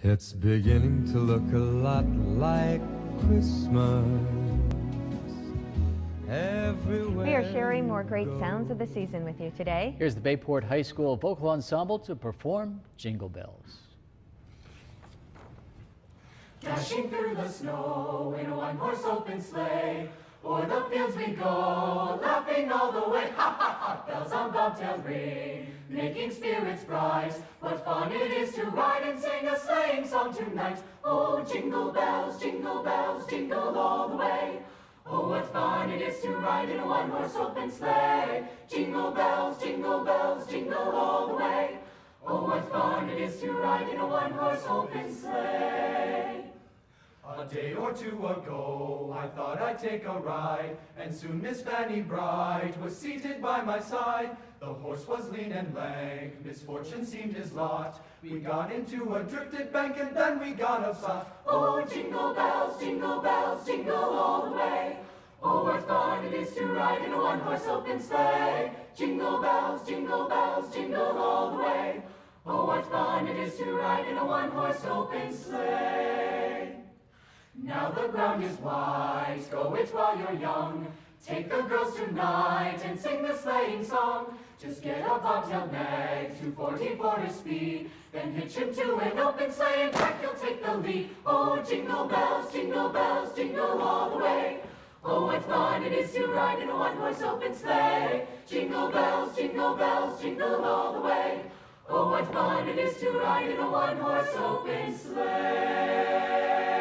It's beginning to look a lot like Christmas everywhere. We are sharing more great sounds of the season with you today. Here's the Bayport High School Vocal Ensemble to perform Jingle Bells. Dashing through the snow in a one-horse open sleigh, o'er the fields we go, laughing all the way. Ha ha ha! Bells on bobtails ring, making spirits bright. What fun it is to ride and sing a sleighing song tonight! Oh, jingle bells, jingle all the way. Oh, what fun it is to ride in a one-horse open sleigh! Jingle bells, jingle all the way. Oh, what fun it is to ride in a one-horse open sleigh! A day or two ago, I thought I'd take a ride, and soon Miss Fanny Bright was seated by my side. The horse was lean and lank, misfortune seemed his lot. We got into a drifted bank, and then we got upset. Oh, jingle bells, jingle all the way. Oh, what fun it is to ride in a one-horse open sleigh. Jingle bells, jingle all the way. Oh, what fun it is to ride in a one-horse open sleigh. Now the ground is white, go it while you're young. Take the girls tonight and sing the sleighing song. Just get a bobtail nag, 240 for his speed, then hitch him to an open sleigh and back you'll take the lead. Oh, jingle bells, jingle all the way. Oh, what fun it is to ride in a one-horse open sleigh. Jingle bells, jingle all the way. Oh, what fun it is to ride in a one-horse open sleigh.